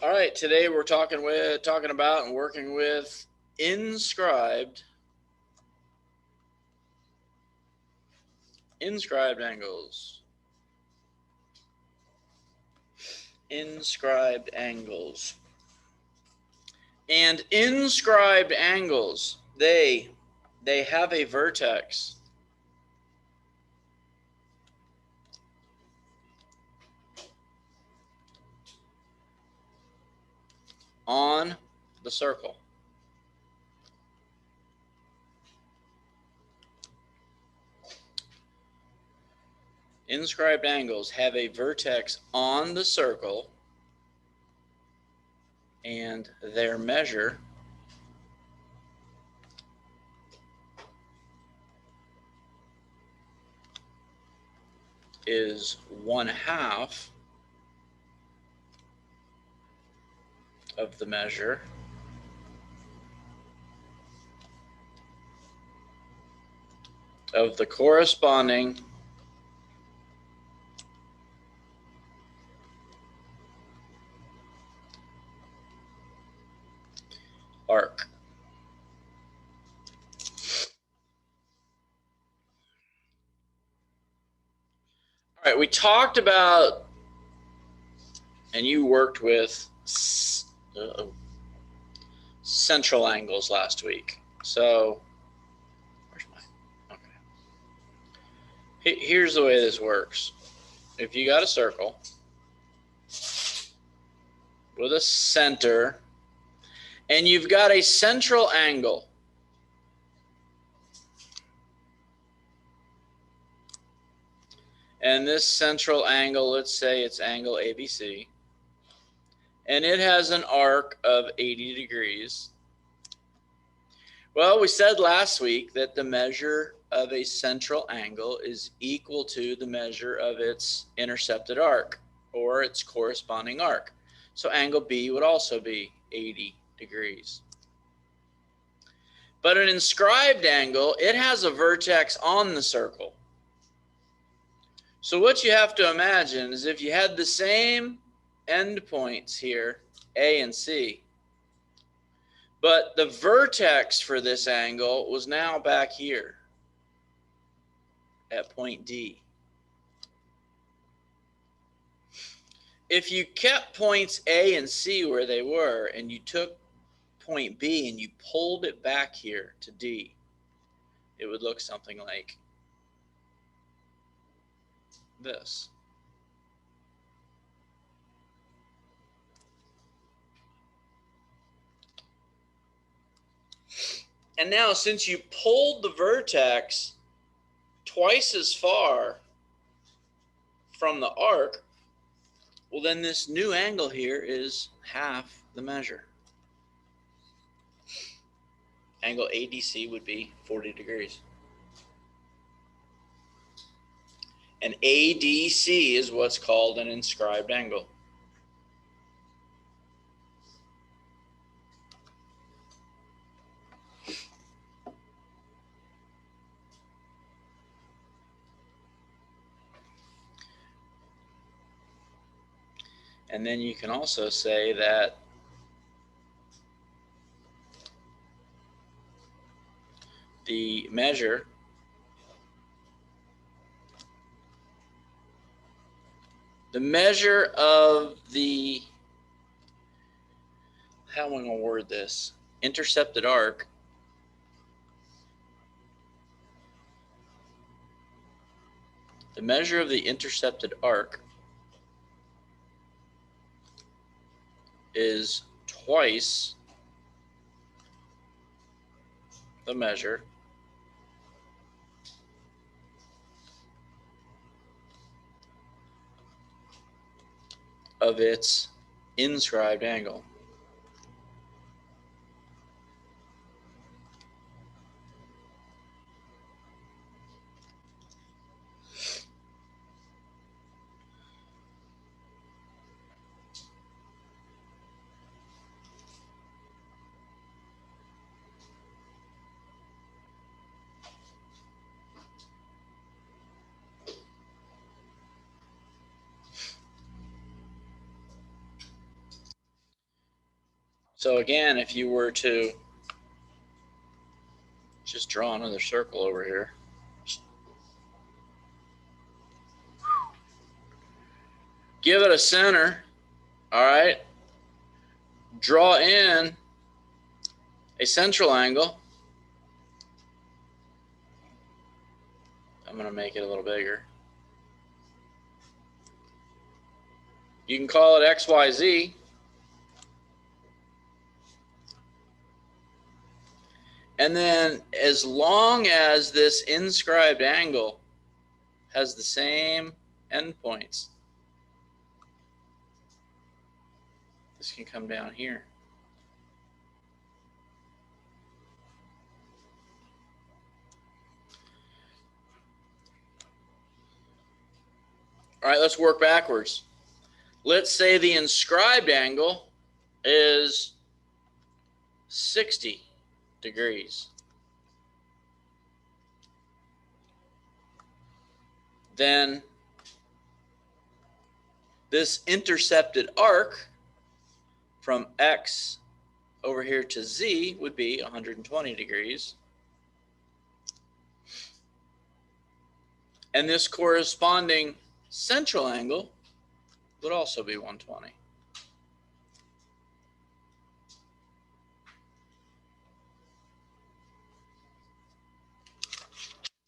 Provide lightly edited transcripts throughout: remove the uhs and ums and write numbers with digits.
All right, today we're talking about and working with inscribed angles. Inscribed angles. And inscribed angles, they have a vertex on the circle. Inscribed angles have a vertex on the circle, and their measure is 1/2 of the measure of the corresponding arc. All right, we talked about, and you worked with central angles last week. So, where's my, okay. Here's the way this works. If you got a circle with a center, and you've got a central angle, and this central angle, let's say it's angle ABC, and it has an arc of 80 degrees. Well, we said last week that the measure of a central angle is equal to the measure of its intercepted arc, or its corresponding arc. So angle B would also be 80 degrees. But an inscribed angle, it has a vertex on the circle. So what you have to imagine is if you had the same endpoints here, A and C, but the vertex for this angle was now back here at point D. If you kept points A and C where they were, and you took point B and you pulled it back here to D, it would look something like this. And now, since you pulled the vertex twice as far from the arc, well, then this new angle here is half the measure. Angle ADC would be 40 degrees. And ADC is what's called an inscribed angle. And then you can also say that the measure of the, how am I going to word this, intercepted arc the measure of the intercepted arc is twice the measure of its inscribed angle. So again, if you were to just draw another circle over here. Give it a center, all right? Draw in a central angle. I'm going to make it a little bigger. You can call it XYZ. And then as long as this inscribed angle has the same endpoints, this can come down here. All right, let's work backwards. Let's say the inscribed angle is 60 degrees. Then this intercepted arc from X over here to Z would be 120 degrees. And this corresponding central angle would also be 120.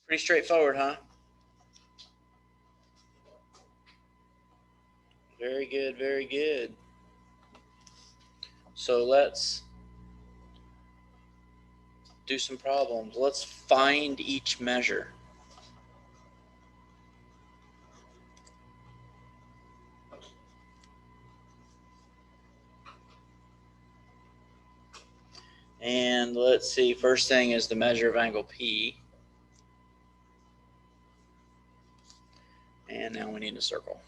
Pretty straightforward, huh? Very good, very good. So let's do some problems. Let's find each measure. And let's see, first thing is the measure of angle P. And now we need a circle.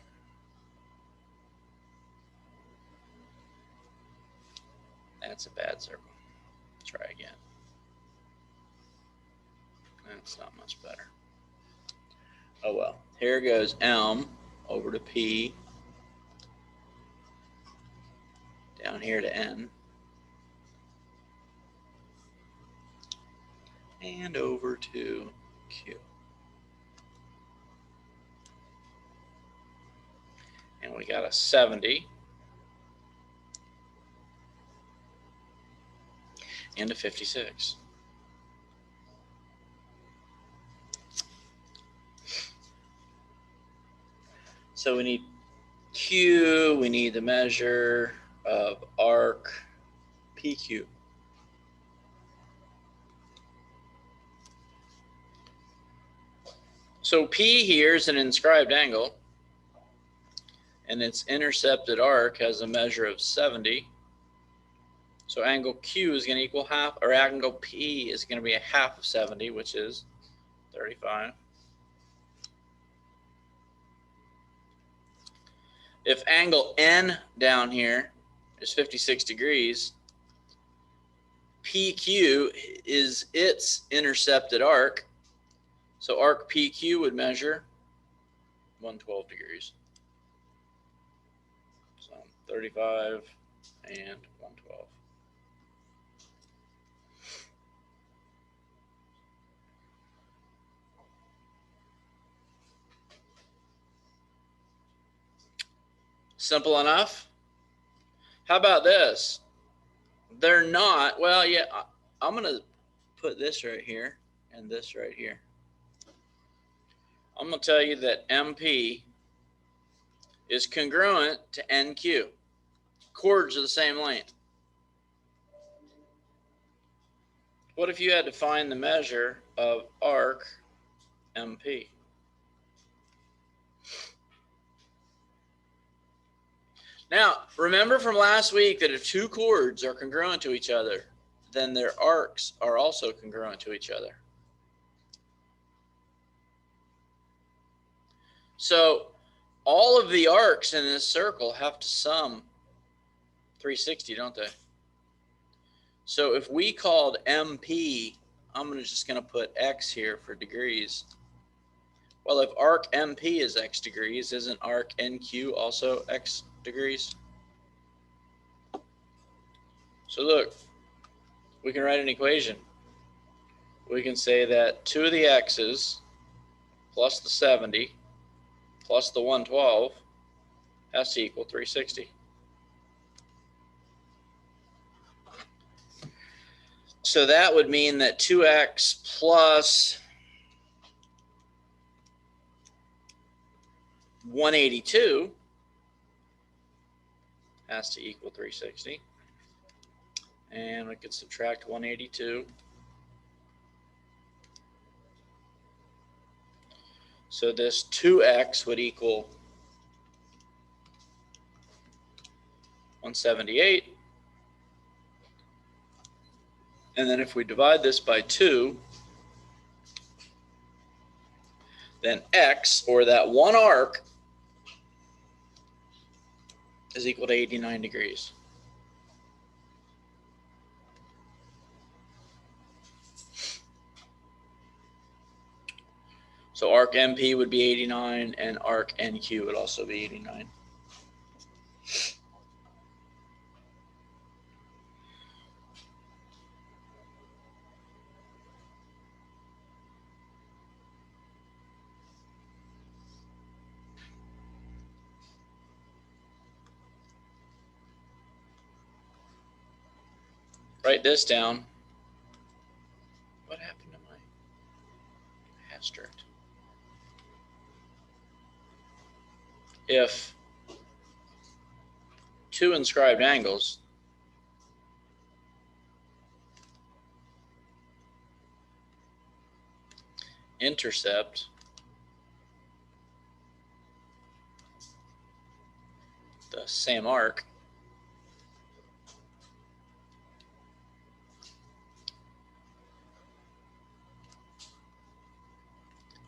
That's a bad circle. Try again. That's not much better. Oh well. Here goes M over to P. Down here to N. And over to Q. And we got a 70. And a 56. So we need Q, we need the measure of arc PQ. So P here is an inscribed angle, and its intercepted arc has a measure of 70. So angle Q is going to equal half, or angle P is going to be a half of 70, which is 35. If angle N down here is 56 degrees, PQ is its intercepted arc. So arc PQ would measure 112 degrees. So 35 and 112. Simple enough. How about this? They're not, well, yeah, I'm going to put this right here and this right here. I'm going to tell you that MP is congruent to NQ. Chords are the same length. What if you had to find the measure of arc MP? Now, remember from last week that if two chords are congruent to each other, then their arcs are also congruent to each other. So all of the arcs in this circle have to sum 360, don't they? So if we called MP, I'm just going to put X here for degrees. Well, if arc MP is X degrees, isn't arc NQ also X degrees? So look, we can write an equation. We can say that 2 of the x's plus the 70 plus the 112 has to equal 360. So that would mean that 2x plus 182 has to equal 360. And we could subtract 182. So this 2x would equal 178. And then if we divide this by 2, then x, or that one arc, is equal to 89 degrees. So arc MP would be 89, and arc NQ would also be 89. Write this down. What happened to my asterisk? If 2 inscribed angles intercept the same arc,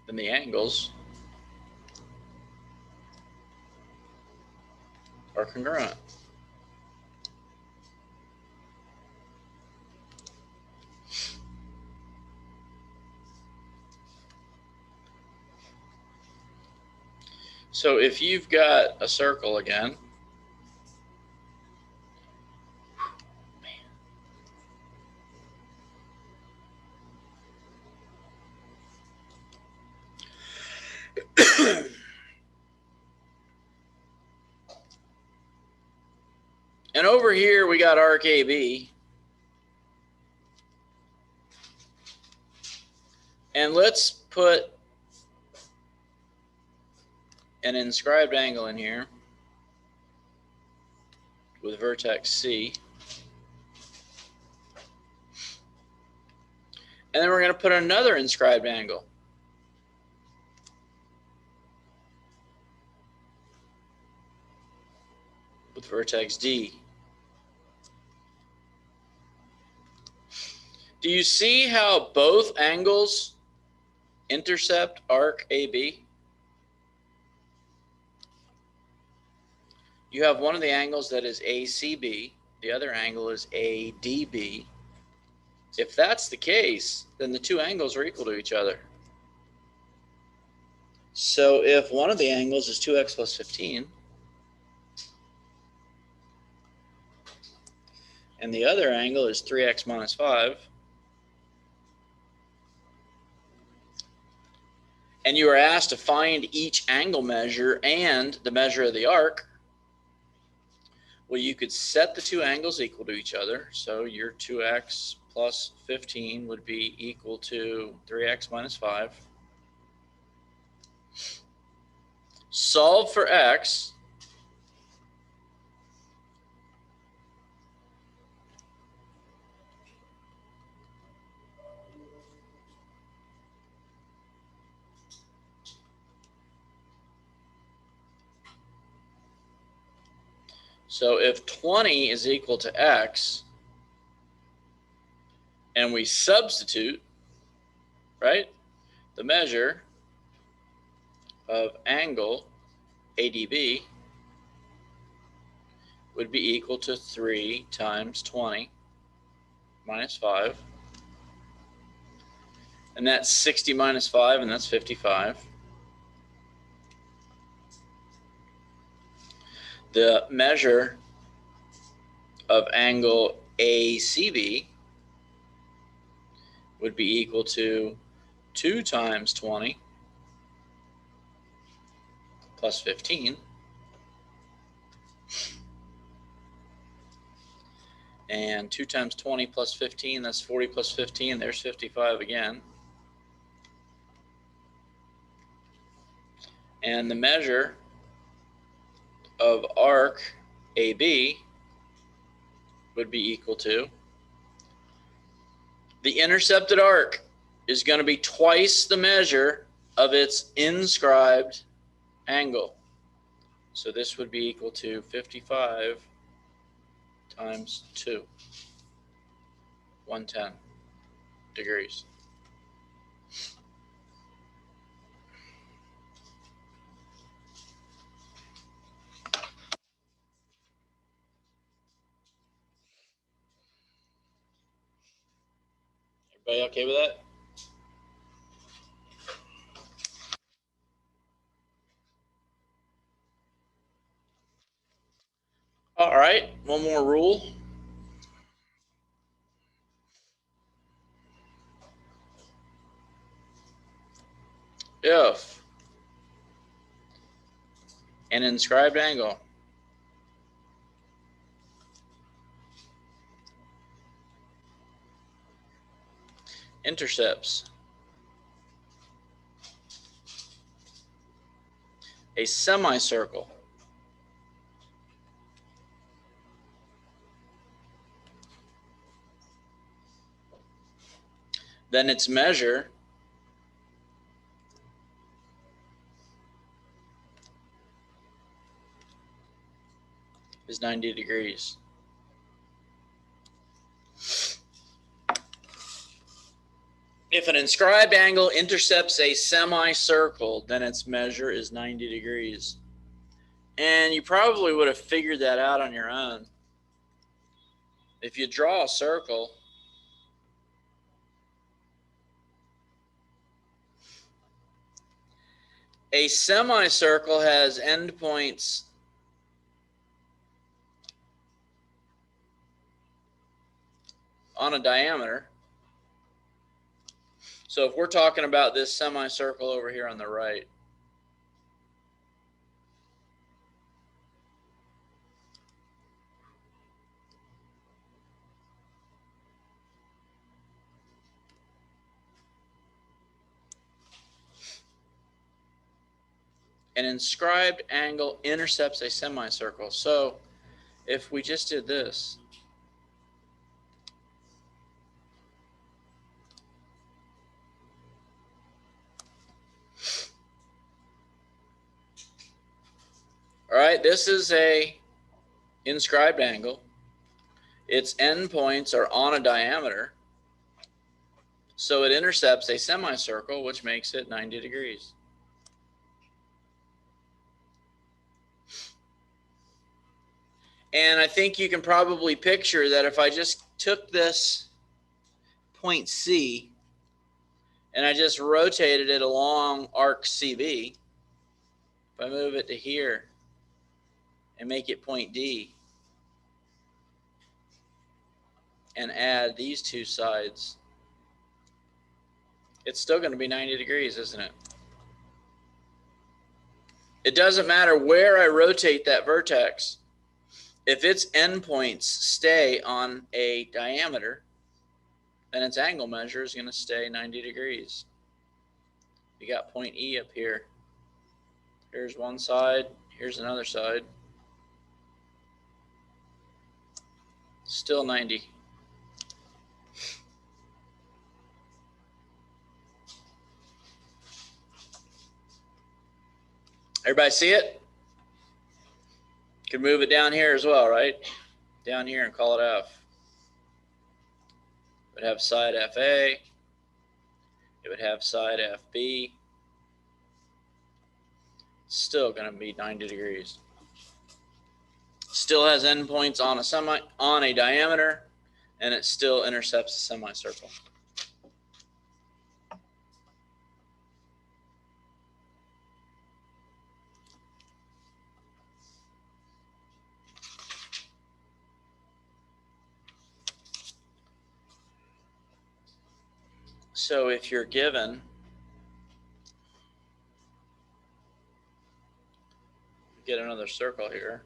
then the angles are congruent. So if you've got a circle again, and over here we got arc AB. And let's put an inscribed angle in here with vertex C. And then we're going to put another inscribed angle with vertex D. Do you see how both angles intercept arc AB? You have one of the angles that is ACB, the other angle is ADB. If that's the case, then the two angles are equal to each other. So if one of the angles is 2x plus 15, and the other angle is 3x minus 5, and you are asked to find each angle measure and the measure of the arc, well, you could set the two angles equal to each other. So your 2x plus 15 would be equal to 3x minus 5. Solve for x. So if 20 is equal to x, and we substitute, right, the measure of angle ADB would be equal to 3 times 20 minus 5. And that's 60 minus 5, and that's 55. The measure of angle ACB would be equal to 2 times 20 plus 15. And 2 times 20 plus 15, that's 40 plus 15. There's 55 again. And the measure of arc AB would be equal to, the intercepted arc is going to be twice the measure of its inscribed angle. So this would be equal to 55 times 2, 110 degrees. Everybody okay with that? All right, one more rule. If an inscribed angle intercepts a semicircle, then its measure is 90 degrees. If an inscribed angle intercepts a semicircle, then its measure is 90 degrees. And you probably would have figured that out on your own. If you draw a circle, a semicircle has endpoints on a diameter. So if we're talking about this semicircle over here on the right, an inscribed angle intercepts a semicircle. So if we just did this, all right, this is a inscribed angle. Its endpoints are on a diameter. So it intercepts a semicircle, which makes it 90 degrees. And I think you can probably picture that if I just took this point C and I just rotated it along arc CB, if I move it to here and make it point D and add these two sides, it's still going to be 90 degrees, isn't it? It doesn't matter where I rotate that vertex. If its endpoints stay on a diameter, then its angle measure is going to stay 90 degrees. You got point E up here. Here's one side, here's another side. Still 90. Everybody see it? Could move it down here as well, right? Down here and call it F. It would have side FA. It would have side FB. Still going to be 90 degrees. Still has endpoints on a diameter, and it still intercepts a semicircle. So if you're given get another circle here.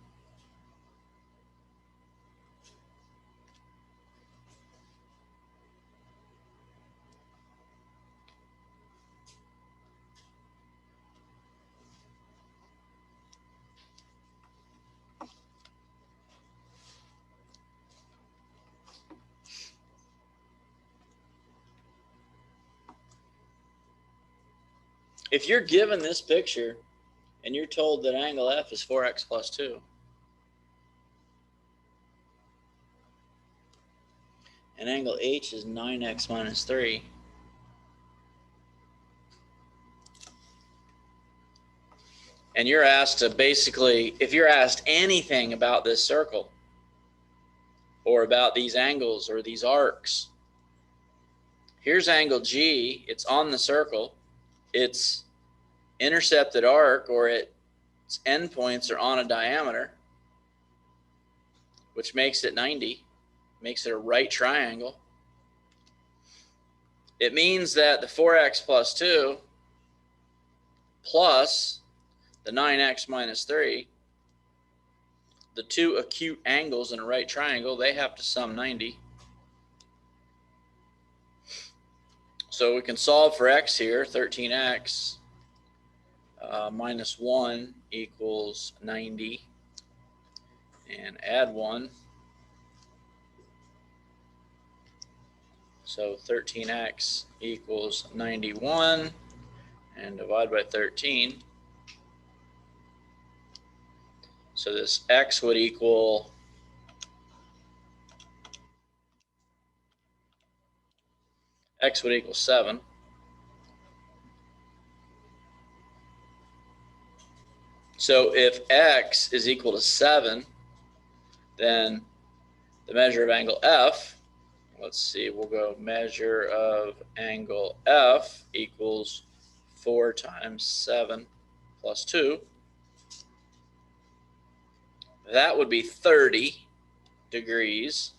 If you're given this picture and you're told that angle F is 4x plus 2, and angle H is 9x minus 3, and you're asked to basically, if you're asked anything about this circle or about these angles or these arcs, here's angle G, it's on the circle, its intercepted arc or its endpoints are on a diameter, which makes it 90, makes it a right triangle. It means that the 4x plus 2 plus the 9x minus 3, the two acute angles in a right triangle, they have to sum 90. So we can solve for x here. 13x minus 1 equals 90. And add 1. So 13x equals 91. And divide by 13. So this x would equal 7. So if x is equal to 7, then the measure of angle F, let's see, we'll go measure of angle F equals 4 times 7 plus 2. That would be 30 degrees.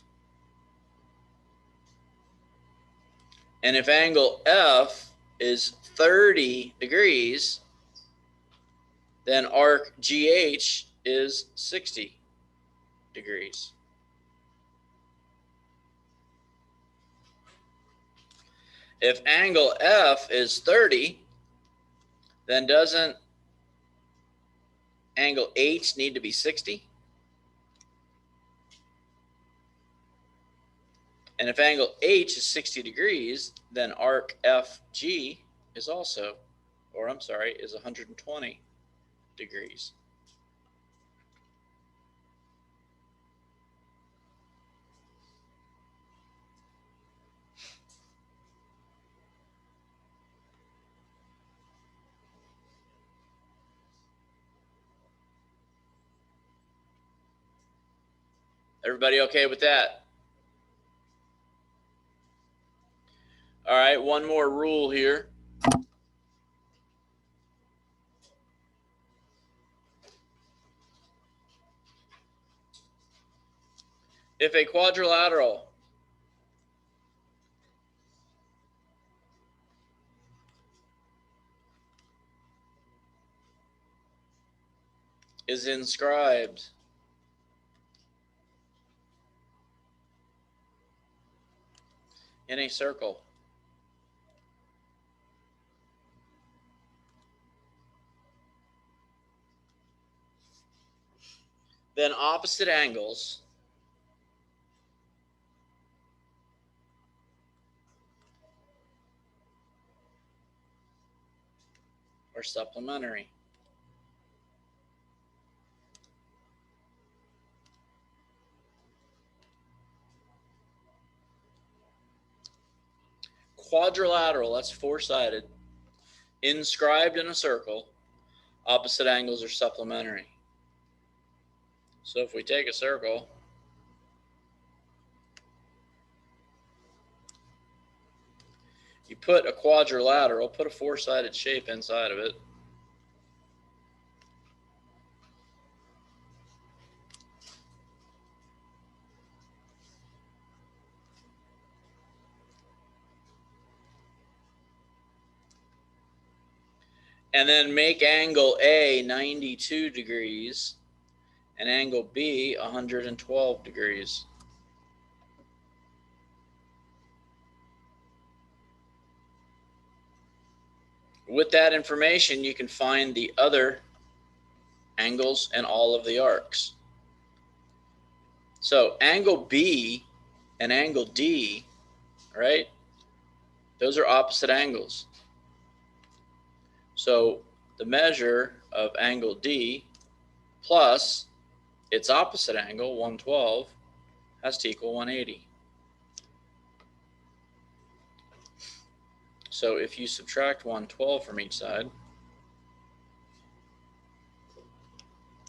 And if angle F is 30 degrees, then arc GH is 60 degrees. If angle F is 30, then doesn't angle H need to be 60? And if angle H is 60 degrees, then arc FG is also, or I'm sorry, is 120 degrees. Everybody okay with that? All right, one more rule here. If a quadrilateral is inscribed in a circle, then opposite angles are supplementary. Quadrilateral, that's four-sided, inscribed in a circle, opposite angles are supplementary. So if we take a circle, you put a quadrilateral, put a four-sided shape inside of it. and then make angle A 92 degrees and angle B 112 degrees. With that information, you can find the other angles and all of the arcs. So angle B and angle D, right? Those are opposite angles. So the measure of angle D plus its opposite angle, 112, has to equal 180. So if you subtract 112 from each side,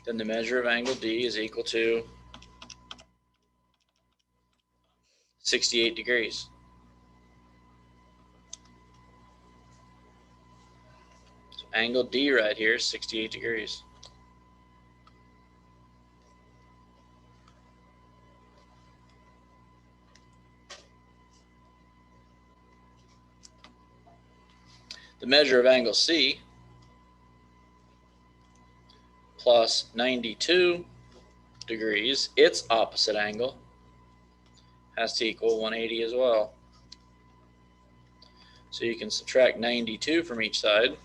then the measure of angle D is equal to 68 degrees. So angle D right here is 68 degrees. The measure of angle C plus 92 degrees, its opposite angle, has to equal 180 as well. So you can subtract 92 from each side.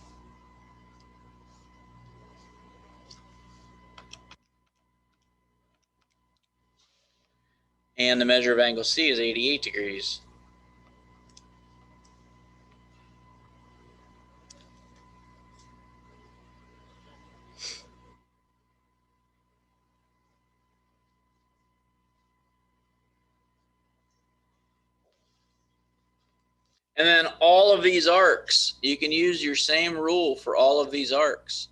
And the measure of angle C is 88 degrees. And then all of these arcs, you can use your same rule for all of these arcs.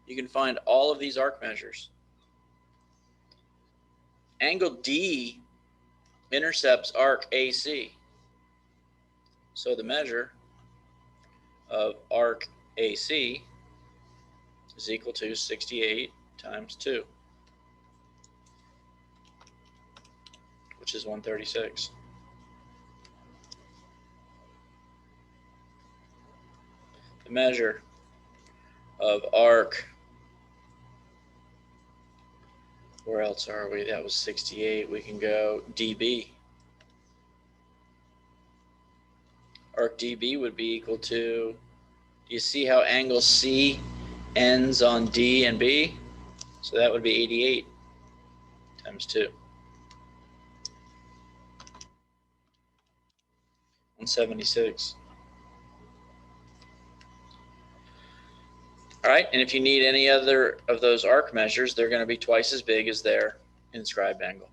You can find all of these arc measures. Angle D intercepts arc AC. So the measure of arc AC is equal to 68 times 2, which is 136. The measure of arc, where else are we? That was 68. We can go dB. Arc dB would be equal to, do you see how angle C ends on D and B? So that would be 88 times 2. 176. All right, and if you need any other of those arc measures, they're going to be twice as big as their inscribed angle.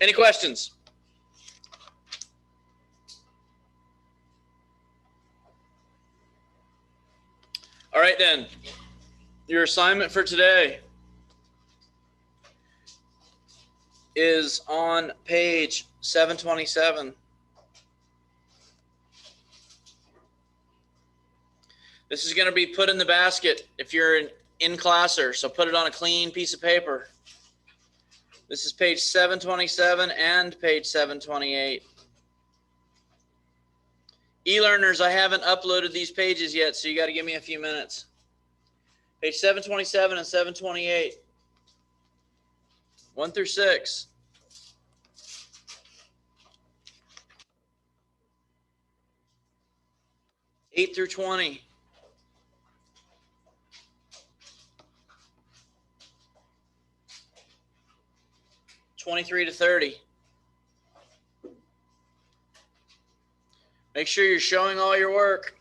Any questions? All right, then. Your assignment for today is on page 727. This is going to be put in the basket if you're an in-classer, so put it on a clean piece of paper. This is page 727 and page 728. E-learners, I haven't uploaded these pages yet, so you got to give me a few minutes. Page 727 and 728. 1 through 6. Eight through 20. 23 to 30. Make sure you're showing all your work.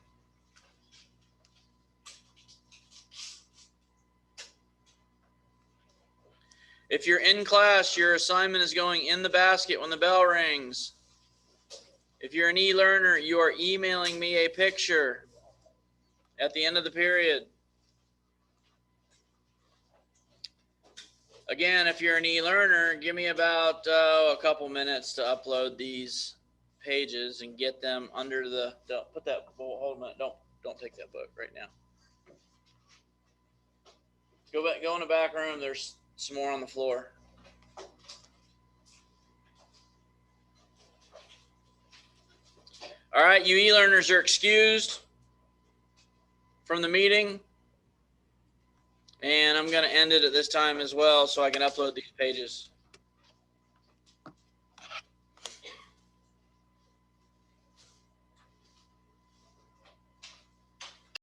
If you're in class, your assignment is going in the basket when the bell rings. If you're an e-learner, you are emailing me a picture at the end of the period. Again, if you're an e-learner, give me about a couple minutes to upload these pages and get them under the, don't put that, hold a minute, don't take that book right now. Go in the back room, there's some more on the floor. All right, you e-learners are excused from the meeting. And I'm going to end it at this time as well so I can upload these pages.